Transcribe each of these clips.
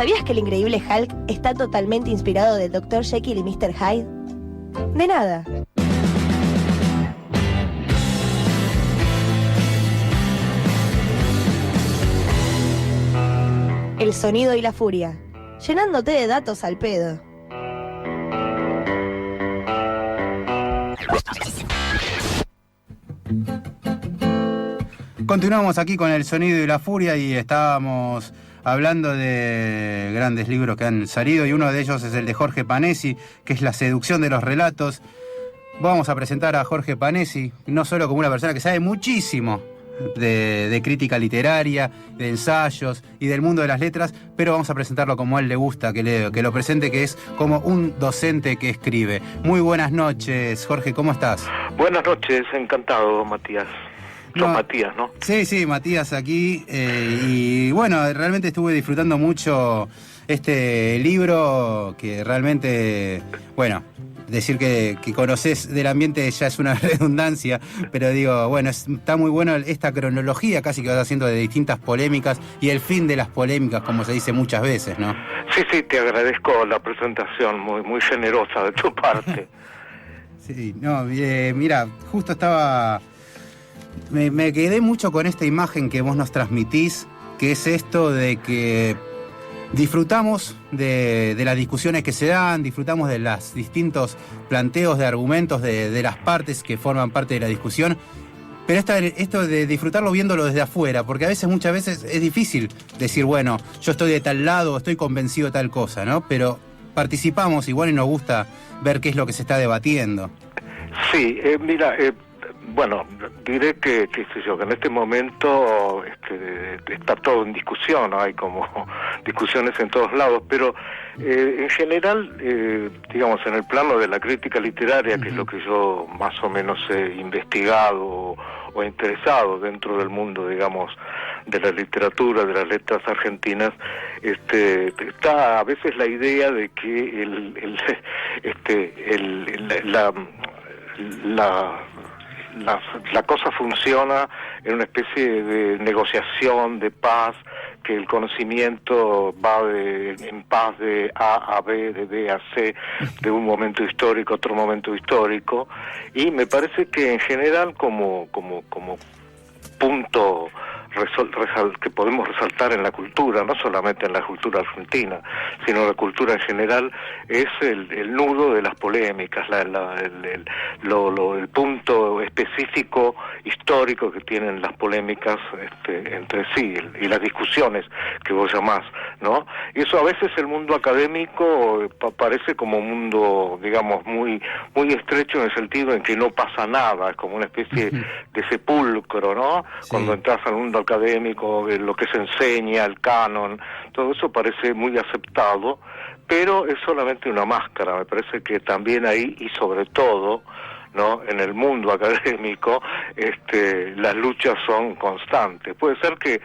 ¿Sabías que el increíble Hulk está totalmente inspirado del Dr. Jekyll y Mr. Hyde? De nada. El sonido y la furia, llenándote de datos al pedo. Continuamos aquí con el sonido y la furia y estábamos hablando de grandes libros que han salido y uno de ellos es el de Jorge Panesi, que es La seducción de los relatos. Vamos a presentar a Jorge Panesi, no solo como una persona que sabe muchísimo de crítica literaria, de ensayos y del mundo de las letras, pero vamos a presentarlo como a él le gusta que lo presente, que es como un docente que escribe. Muy buenas noches, Jorge, ¿cómo estás? Buenas noches, encantado, Matías. Sos Matías, ¿no? Sí, Matías aquí. Y bueno, realmente estuve disfrutando mucho este libro que realmente, bueno, decir que conoces del ambiente ya es una redundancia, pero digo, bueno, está muy bueno esta cronología casi que vas haciendo de distintas polémicas y el fin de las polémicas, como se dice muchas veces, ¿no? Sí, te agradezco la presentación, muy generosa de tu parte. Sí, no, mira, justo estaba... Me quedé mucho con esta imagen que vos nos transmitís, que es esto de que disfrutamos de las discusiones que se dan, disfrutamos de los distintos planteos de argumentos de las partes que forman parte de la discusión, pero esto de disfrutarlo viéndolo desde afuera, porque muchas veces es difícil decir, bueno, yo estoy de tal lado, estoy convencido de tal cosa, ¿no? Pero participamos igual y nos gusta ver qué es lo que se está debatiendo. Sí, mira... Bueno, diré que en este momento está todo en discusión, ¿no? Hay como discusiones en todos lados, pero en general, digamos, en el plano de la crítica literaria, que es lo que yo más o menos he investigado o interesado dentro del mundo, digamos, de la literatura, de las letras argentinas, está a veces la idea de que la cosa funciona en una especie de negociación, de paz, que el conocimiento va en paz de A a B, de B a C, de un momento histórico a otro momento histórico, y me parece que en general como punto que podemos resaltar en la cultura, no solamente en la cultura argentina, sino en la cultura en general, es el nudo de las polémicas, el punto específico histórico que tienen las polémicas entre sí y las discusiones que vos llamás, ¿no? Y eso a veces el mundo académico parece como un mundo, digamos, muy estrecho en el sentido en que no pasa nada, es como una especie de sepulcro, ¿no? Sí. Cuando entras al mundo académico, lo que se enseña, el canon, todo eso parece muy aceptado, pero es solamente una máscara. Me parece que también ahí, y sobre todo, ¿no?, en el mundo académico, las luchas son constantes. Puede ser que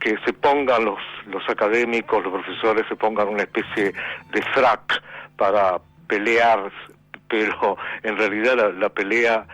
se pongan los académicos, los profesores, se pongan una especie de frac para pelear, pero en realidad la pelea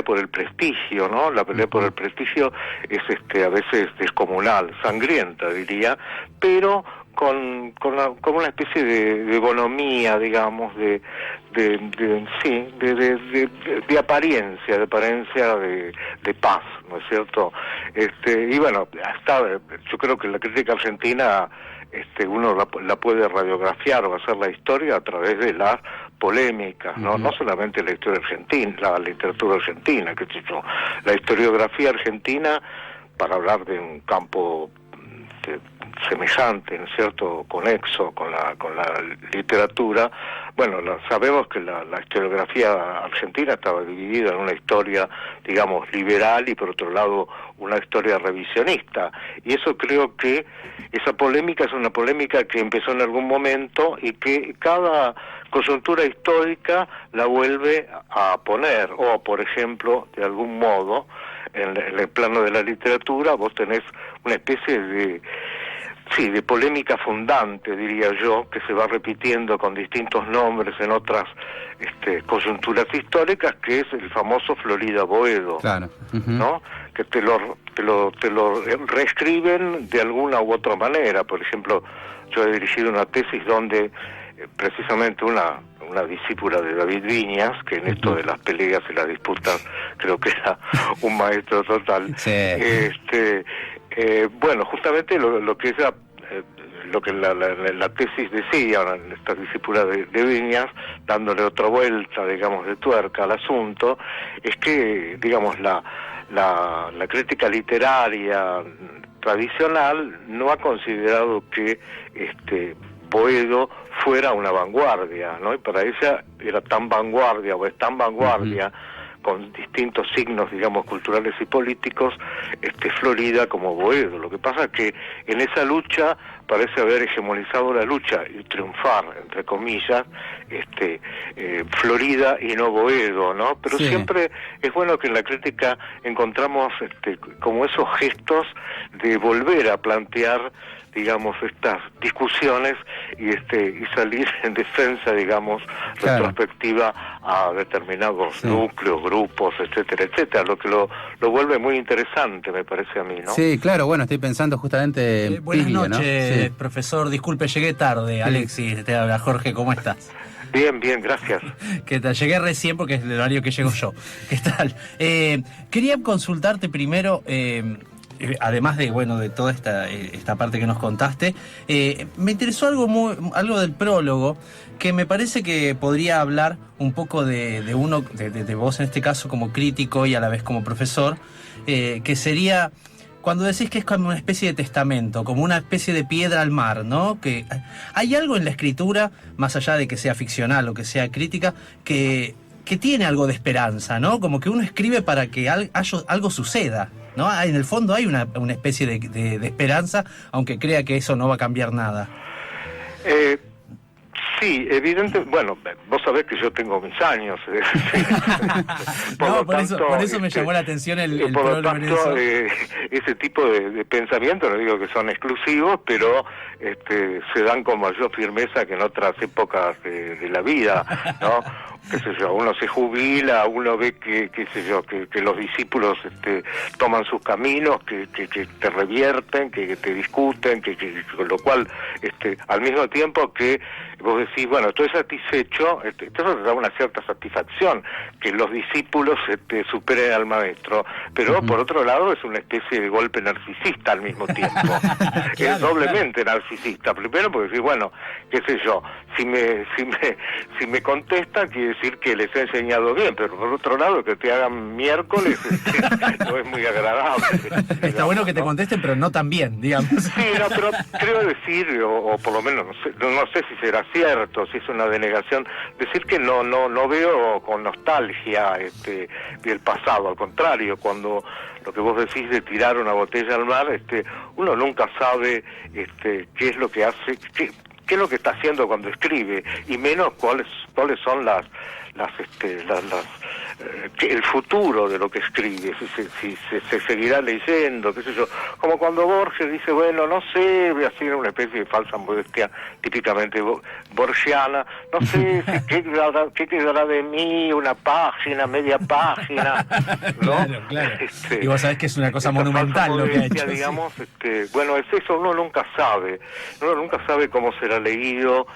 por el prestigio, ¿no? La pelea por el prestigio es a veces descomunal, sangrienta diría, pero con una especie de bonomía, digamos, de apariencia de paz, ¿no es cierto? Y bueno, yo creo que la crítica argentina uno la puede radiografiar o hacer la historia a través de las polémicas, ¿no? No solamente la historia argentina, la literatura argentina, qué sé yo, la historiografía argentina, para hablar de un campo semejante, ¿no es cierto?, conexo con la literatura. Bueno, sabemos que la historiografía argentina estaba dividida en una historia, digamos, liberal y por otro lado una historia revisionista, y eso creo que esa polémica es una polémica que empezó en algún momento y que cada coyuntura histórica la vuelve a poner, o por ejemplo, de algún modo, en el plano de la literatura vos tenés una especie sí, de polémica fundante, diría yo, que se va repitiendo con distintos nombres en otras coyunturas históricas, que es el famoso Florida Boedo, Claro. ¿no? Que te lo reescriben de alguna u otra manera. Por ejemplo, yo he dirigido una tesis donde precisamente una discípula de David Viñas, que en esto de las peleas y las disputas creo que era un maestro total. Sí. Bueno, justamente lo que ella, lo que la tesis decía, esta discípula de Viñas, dándole otra vuelta, digamos, de tuerca al asunto, es que, digamos, la crítica literaria tradicional no ha considerado que Boedo fuera una vanguardia, ¿no? Y para ella era tan vanguardia, o es tan vanguardia, con distintos signos, digamos, culturales y políticos, Florida como Boedo. Lo que pasa es que en esa lucha parece haber hegemonizado la lucha y triunfar, entre comillas, Florida y no Boedo, ¿no? Pero sí, siempre es bueno que en la crítica encontramos como esos gestos de volver a plantear, digamos, estas discusiones y salir en defensa, digamos, claro, retrospectiva a determinados núcleos, grupos, etcétera, etcétera, lo que lo vuelve muy interesante, me parece a mí, ¿no? Sí, claro, bueno, estoy pensando justamente en buenas Piglia, noches, ¿no? Sí. profesor, disculpe, llegué tarde, Alexis, te habla Jorge, ¿cómo estás? Bien, gracias. ¿Qué tal? Llegué recién porque es el horario que llego yo. ¿Qué tal? Quería consultarte primero, además de toda esta parte que nos contaste, me interesó algo del prólogo que me parece que podría hablar un poco de vos en este caso como crítico y a la vez como profesor, que sería cuando decís que es como una especie de testamento, como una especie de piedra al mar, ¿no? Que hay algo en la escritura, más allá de que sea ficcional o que sea crítica, que tiene algo de esperanza, ¿no? Como que uno escribe para que algo suceda, ¿no? En el fondo hay una especie de esperanza, aunque crea que eso no va a cambiar nada. Sí, evidente. Bueno, vos sabés que yo tengo mis años. Por eso me llamó la atención el por lo prólogo. tanto, ese tipo de pensamientos, no digo que son exclusivos, pero se dan con mayor firmeza que en otras épocas de la vida, ¿no? Qué sé yo, uno se jubila, uno ve que los discípulos toman sus caminos, que te revierten, que te discuten, con lo cual, al mismo tiempo que vos decís, bueno, estoy satisfecho, eso te da una cierta satisfacción, que los discípulos superen al maestro, pero por otro lado es una especie de golpe narcisista al mismo tiempo. Claro, es doblemente narcisista. Primero porque decís, bueno, qué sé yo, si me contesta quiere decir que les he enseñado bien, pero por otro lado que te hagan miércoles no es muy agradable. Está digamos, bueno que te ¿no? contesten, pero no tan bien, digamos. Sí, no, pero creo decir, o por lo menos no sé si será cierto, si es una denegación, decir que no veo con nostalgia el pasado, al contrario, cuando lo que vos decís de tirar una botella al mar, uno nunca sabe qué es lo que hace, qué es lo que está haciendo cuando escribe, y menos cuáles son el futuro de lo que escribe, si se seguirá leyendo, qué sé yo, como cuando Borges dice, bueno, no sé, voy a hacer una especie de falsa modestia típicamente borgiana, no sé qué quedará de mí, una página, media página, ¿no? Claro. Y vos sabés que es una cosa monumental lo que ha hecho. Digamos, bueno, es eso, uno nunca sabe cómo será leído,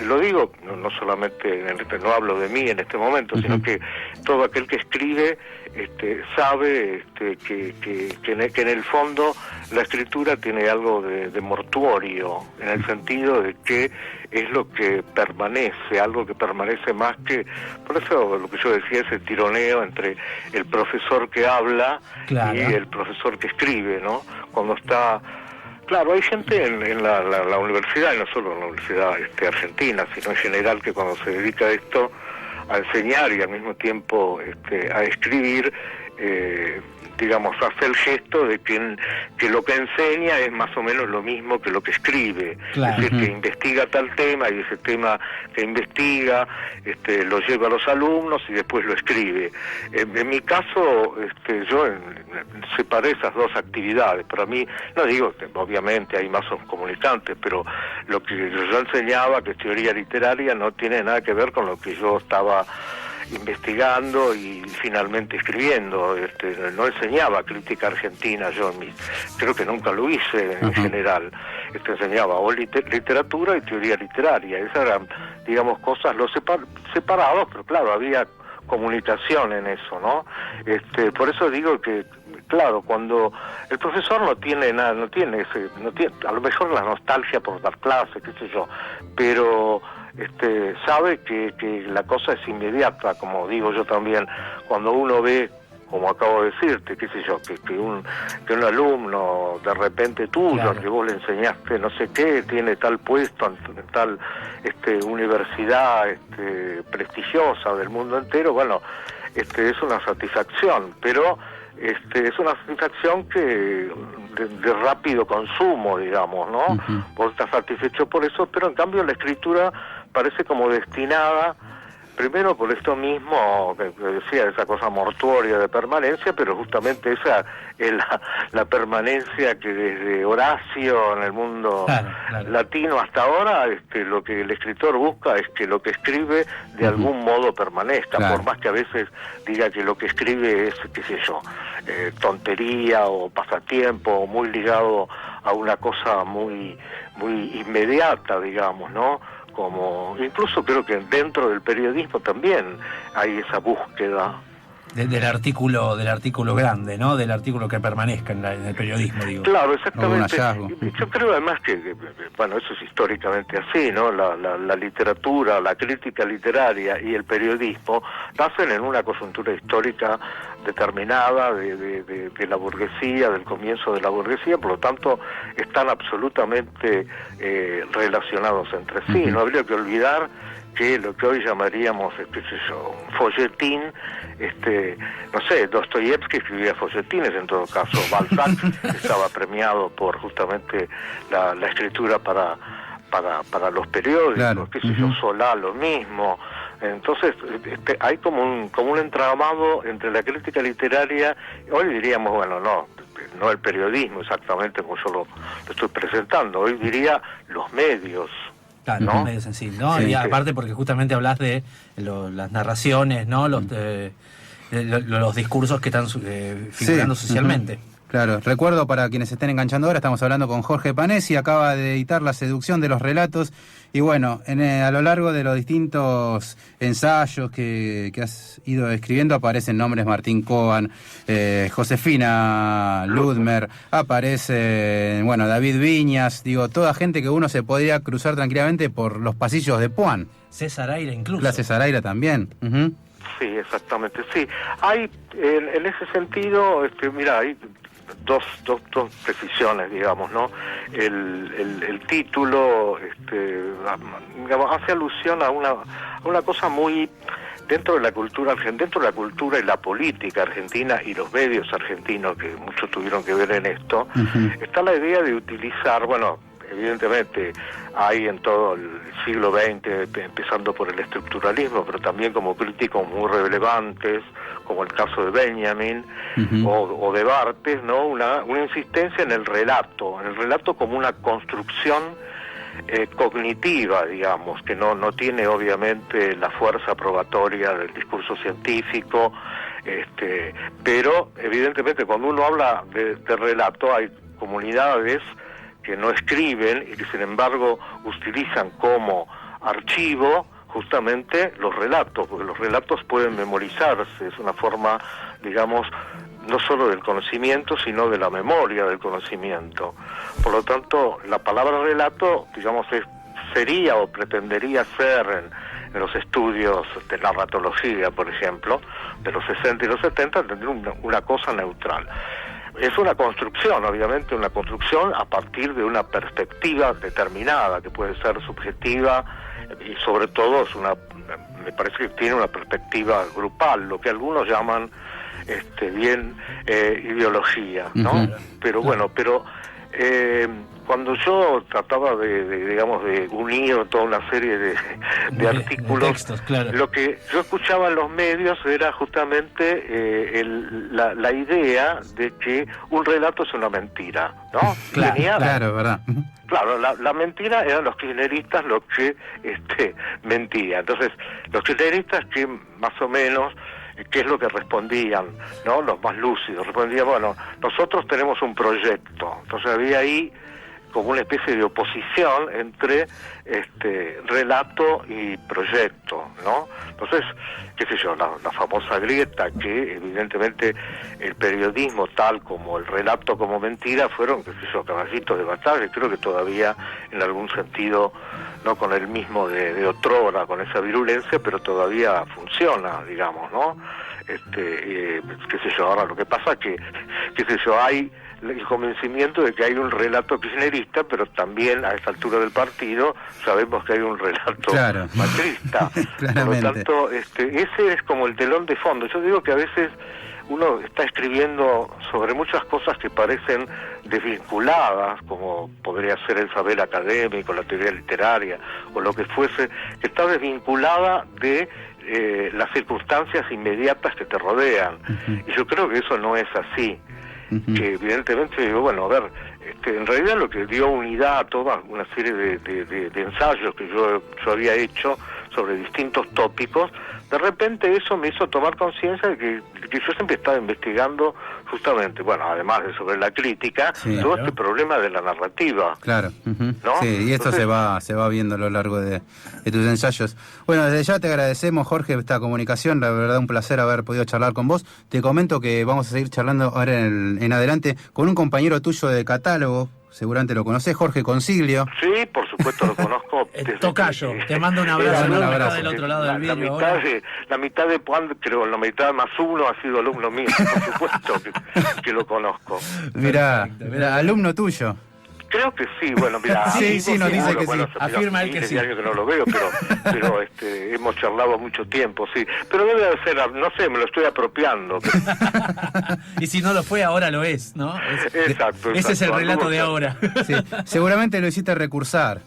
lo digo, no solamente, no hablo de mí en este momento, sino que todo aquel que escribe sabe que en el fondo la escritura tiene algo de mortuorio, en el sentido de que es lo que permanece, algo que permanece más que, por eso lo que yo decía, ese tironeo entre el profesor que habla y el profesor que escribe, ¿no? Cuando está... Claro, hay gente en la universidad, y no solo en la universidad argentina, sino en general, que cuando se dedica a esto, a enseñar y al mismo tiempo a escribir, digamos, hace el gesto de que lo que enseña es más o menos lo mismo que lo que escribe. Claro. Es decir, que investiga tal tema y ese tema que investiga lo lleva a los alumnos y después lo escribe. En mi caso, yo separé esas dos actividades. Para mí, no digo que obviamente hay más comunicantes, pero lo que yo enseñaba, que es teoría literaria, no tiene nada que ver con lo que yo estaba investigando y finalmente escribiendo. No enseñaba crítica argentina, yo creo que nunca lo hice en general. Enseñaba o literatura y teoría literaria. Esas eran, digamos, cosas separados, pero claro, había comunicación en eso, ¿no? Por eso digo que, claro, cuando el profesor no tiene nada, no tiene a lo mejor la nostalgia por dar clase, qué sé yo, pero sabe que la cosa es inmediata, como digo yo también, cuando uno ve, como acabo de decirte, qué sé yo, que un alumno de repente tuyo, claro, que vos le enseñaste no sé qué, tiene tal puesto en tal universidad prestigiosa del mundo entero, bueno, es una satisfacción, pero es una satisfacción que de rápido consumo, digamos, ¿no? Uh-huh. Vos estás satisfecho por eso, pero en cambio la escritura parece como destinada, primero por esto mismo que decía, esa cosa mortuoria de permanencia, pero justamente esa es la permanencia que desde Horacio en el mundo latino hasta ahora, lo que el escritor busca es que lo que escribe de algún modo permanezca, por más que a veces diga que lo que escribe es, qué sé yo, tontería o pasatiempo, o muy ligado a una cosa muy inmediata, digamos, ¿no? Como incluso creo que dentro del periodismo también hay esa búsqueda del artículo grande, ¿no? Del artículo que permanezca en el periodismo, digo. Claro, exactamente. Un yo creo además que, bueno, eso es históricamente así, ¿no? La literatura, la crítica literaria y el periodismo nacen en una coyuntura histórica determinada de la burguesía, del comienzo de la burguesía, por lo tanto están absolutamente relacionados entre sí. No habría que olvidar que lo que hoy llamaríamos, qué sé yo, un folletín, no sé, Dostoyevsky escribía folletines, en todo caso, Balzac estaba premiado por justamente la escritura para los periódicos, claro, qué sé yo, Solá lo mismo. Entonces hay como un entramado entre la crítica literaria, hoy diríamos, bueno, no el periodismo exactamente como yo lo estoy presentando, hoy diría los medios. Claro, ¿no? Medios en sí, ¿no? Sí, y aparte porque justamente hablas de las narraciones, ¿no? Los discursos que están figurando socialmente. Claro, recuerdo para quienes estén enganchando ahora, estamos hablando con Jorge Panesi, acaba de editar La seducción de los relatos, y bueno, a lo largo de los distintos ensayos que has ido escribiendo aparecen nombres Martín Coan, Josefina Ludmer, aparece, bueno, David Viñas, digo, toda gente que uno se podría cruzar tranquilamente por los pasillos de Puan. César Aira incluso. La César Aira también. Uh-huh. Sí, exactamente, sí. Hay, en ese sentido, mira, hay dos precisiones, digamos, ¿no? El título, digamos, hace alusión a una cosa muy dentro de la cultura argentina, dentro de la cultura y la política argentina y los medios argentinos, que muchos tuvieron que ver en esto, está la idea de utilizar, bueno, evidentemente hay en todo el siglo XX, empezando por el estructuralismo, pero también como críticos muy relevantes, como el caso de Benjamin o de Barthes, ¿no? Una insistencia en el relato como una construcción cognitiva, digamos, que no tiene obviamente la fuerza probatoria del discurso científico, pero evidentemente cuando uno habla de relato hay comunidades que no escriben y que sin embargo utilizan como archivo justamente los relatos, porque los relatos pueden memorizarse, es una forma, digamos, no solo del conocimiento, sino de la memoria del conocimiento. Por lo tanto, la palabra relato, digamos, sería o pretendería ser en los estudios de narratología, por ejemplo, de los 60 y los 70, tener una cosa neutral. Es una construcción, obviamente, una construcción a partir de una perspectiva determinada, que puede ser subjetiva y sobre todo me parece que tiene una perspectiva grupal, lo que algunos llaman bien ideología, ¿no? Ujú. Pero bueno, cuando yo trataba de unir toda una serie de artículos, textos, claro. lo que yo escuchaba en los medios era justamente la idea de que un relato es una mentira, ¿no? Claro, Claro, ¿verdad? Claro, la mentira eran los kirchneristas los que mentían. Entonces, los kirchneristas que más o menos, ¿qué es lo que respondían? ¿No? Los más lúcidos respondían, bueno, nosotros tenemos un proyecto. Entonces había ahí como una especie de oposición entre relato y proyecto, ¿no? Entonces, qué sé yo, la famosa grieta que evidentemente el periodismo tal como el relato como mentira fueron, qué sé yo, caballitos de batalla, y creo que todavía en algún sentido, no con el mismo de otrora, con esa virulencia, pero todavía funciona, digamos, ¿no? Qué sé yo, ahora lo que pasa es que, qué sé yo, hay el convencimiento de que hay un relato kirchnerista, pero también a esta altura del partido sabemos que hay un relato Claro. macrista. Claramente. Por lo tanto, ese es como el telón de fondo. Yo digo que a veces uno está escribiendo sobre muchas cosas que parecen desvinculadas, como podría ser el saber académico, la teoría literaria, o lo que fuese, que está desvinculada de las circunstancias inmediatas que te rodean. Y yo creo que eso no es así. Que evidentemente digo, bueno, a ver, en realidad lo que dio unidad a toda una serie de ensayos que yo había hecho sobre distintos tópicos, de repente eso me hizo tomar conciencia de que yo siempre estaba investigando justamente, bueno, además de sobre la crítica, Sí, todo claro. este problema de la narrativa. Claro. ¿No? Sí, y esto Entonces- se va viendo a lo largo de tus ensayos. Bueno, desde ya te agradecemos, Jorge, esta comunicación. La verdad, un placer haber podido charlar con vos. Te comento que vamos a seguir charlando ahora en adelante con un compañero tuyo de catálogo. Seguramente lo conocés, Jorge Consiglio. Sí, por supuesto lo conozco. desde Tocayo, que- te mando un abrazo, Era un alumno, abrazo. Está del otro lado del vidrio mitad ahora. la mitad de creo, la mitad más uno ha sido alumno mío, por supuesto que lo conozco. Mirá, Perfecto, mirá, alumno tuyo. Creo que sí, bueno, mira, Sí, sí, nos dice que sí. Afirma él que sí. años que no lo veo, pero hemos charlado mucho tiempo, sí. Pero debe de ser, no sé, me lo estoy apropiando. Y si no lo fue, ahora lo es, ¿no? Exacto, Ese es el exacto. relato de ahora. Sí, seguramente lo hiciste recursar.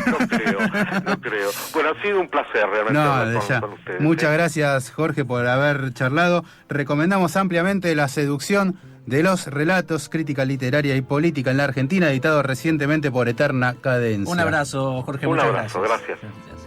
No creo. Bueno, ha sido un placer realmente No, hablar de ya. con ustedes. Muchas gracias, Jorge, por haber charlado. Recomendamos ampliamente La seducción de los relatos, crítica literaria y política en la Argentina, editado recientemente por Eterna Cadencia. Un abrazo, Jorge. Un muchas abrazo, gracias. gracias.